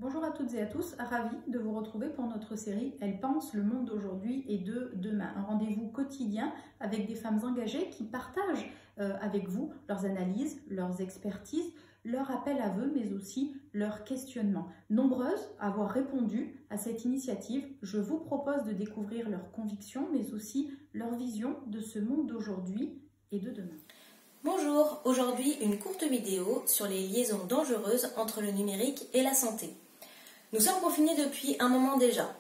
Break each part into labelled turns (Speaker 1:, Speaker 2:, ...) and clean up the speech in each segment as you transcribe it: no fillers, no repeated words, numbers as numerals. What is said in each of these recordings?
Speaker 1: Bonjour à toutes et à tous, ravie de vous retrouver pour notre série « Elles pensent le monde d'aujourd'hui et de demain ». Un rendez-vous quotidien avec des femmes engagées qui partagent avec vous leurs analyses, leurs expertises, leurs appels à vœux, mais aussi leurs questionnements. Nombreuses à avoir répondu à cette initiative, je vous propose de découvrir leurs convictions, mais aussi leur vision de ce monde d'aujourd'hui et de demain.
Speaker 2: Bonjour, aujourd'hui une courte vidéo sur les liaisons dangereuses entre le numérique et la santé. Nous sommes confinés depuis un moment déjà.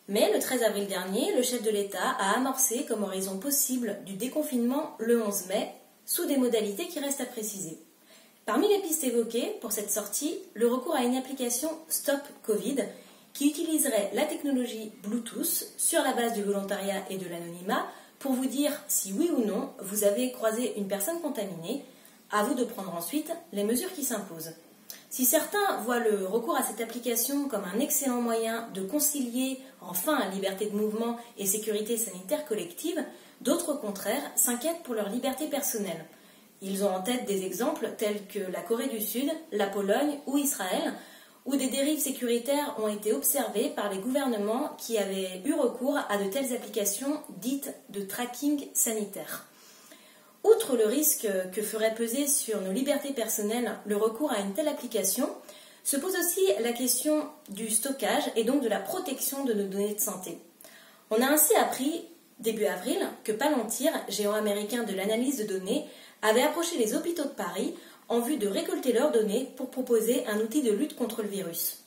Speaker 2: Mais le 13 avril dernier, le chef de l'État a amorcé comme horizon possible du déconfinement le 11 mai, sous des modalités qui restent à préciser. Parmi les pistes évoquées pour cette sortie, le recours à une application Stop Covid qui utiliserait la technologie Bluetooth sur la base du volontariat et de l'anonymat pour vous dire si oui ou non vous avez croisé une personne contaminée. À vous de prendre ensuite les mesures qui s'imposent. Si certains voient le recours à cette application comme un excellent moyen de concilier enfin liberté de mouvement et sécurité sanitaire collective, d'autres au contraire s'inquiètent pour leur liberté personnelle. Ils ont en tête des exemples tels que la Corée du Sud, la Pologne ou Israël, où des dérives sécuritaires ont été observées par les gouvernements qui avaient eu recours à de telles applications dites de tracking sanitaire. Outre le risque que ferait peser sur nos libertés personnelles le recours à une telle application, se pose aussi la question du stockage et donc de la protection de nos données de santé. On a ainsi appris, début avril, que Palantir, géant américain de l'analyse de données, avait approché les hôpitaux de Paris en vue de récolter leurs données pour proposer un outil de lutte contre le virus.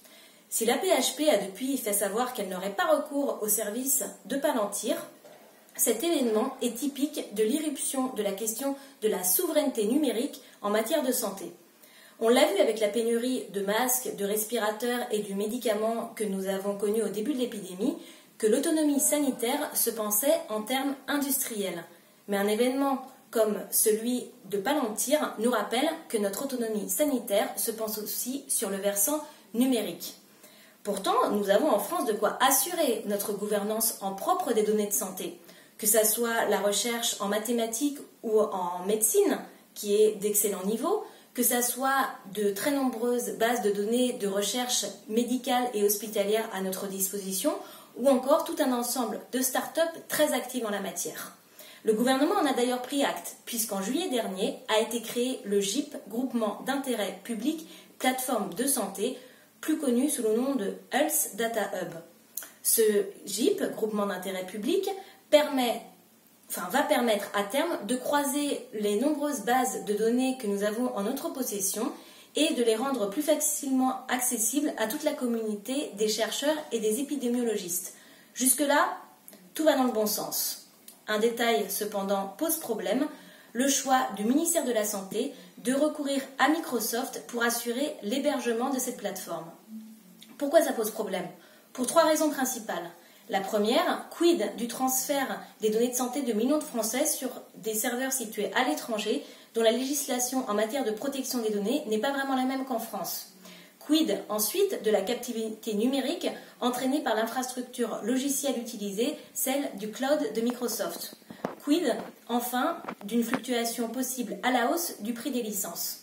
Speaker 2: Si la PHP a depuis fait savoir qu'elle n'aurait pas recours au service de Palantir, cet événement est typique de l'irruption de la question de la souveraineté numérique en matière de santé. On l'a vu avec la pénurie de masques, de respirateurs et du médicament que nous avons connu au début de l'épidémie, que l'autonomie sanitaire se pensait en termes industriels. Mais un événement comme celui de Palantir nous rappelle que notre autonomie sanitaire se pense aussi sur le versant numérique. Pourtant, nous avons en France de quoi assurer notre gouvernance en propre des données de santé. Que ce soit la recherche en mathématiques ou en médecine, qui est d'excellent niveau, que ce soit de très nombreuses bases de données de recherche médicale et hospitalière à notre disposition, ou encore tout un ensemble de start-up très actives en la matière. Le gouvernement en a d'ailleurs pris acte, puisqu'en juillet dernier a été créé le GIP, Groupement d'intérêt public, plateforme de santé, plus connu sous le nom de Health Data Hub. Ce GIP, Groupement d'intérêt public, va permettre à terme de croiser les nombreuses bases de données que nous avons en notre possession et de les rendre plus facilement accessibles à toute la communauté des chercheurs et des épidémiologistes. Jusque-là, tout va dans le bon sens. Un détail cependant pose problème, le choix du ministère de la Santé de recourir à Microsoft pour assurer l'hébergement de cette plateforme. Pourquoi ça pose problème? Pour trois raisons principales. La première, quid du transfert des données de santé de millions de Français sur des serveurs situés à l'étranger dont la législation en matière de protection des données n'est pas vraiment la même qu'en France. Quid ensuite de la captivité numérique entraînée par l'infrastructure logicielle utilisée, celle du cloud de Microsoft. Quid enfin d'une fluctuation possible à la hausse du prix des licences.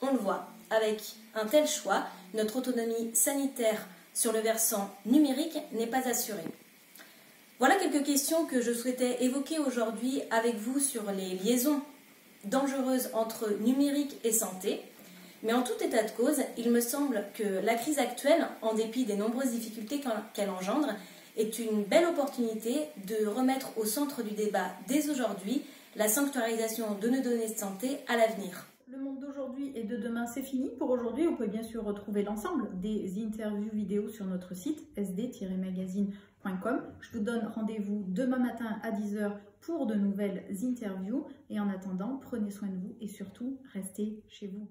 Speaker 2: On le voit, avec un tel choix, notre autonomie sanitaire sur le versant numérique n'est pas assurée. Voilà quelques questions que je souhaitais évoquer aujourd'hui avec vous sur les liaisons dangereuses entre numérique et santé. Mais en tout état de cause, il me semble que la crise actuelle, en dépit des nombreuses difficultés qu'elle engendre, est une belle opportunité de remettre au centre du débat dès aujourd'hui la sanctuarisation de nos données de santé à l'avenir.
Speaker 1: Le monde d'aujourd'hui et de demain, c'est fini pour aujourd'hui. Vous pouvez bien sûr retrouver l'ensemble des interviews vidéo sur notre site sd-magazine.com. Je vous donne rendez-vous demain matin à 10 h pour de nouvelles interviews. Et en attendant, prenez soin de vous et surtout, restez chez vous.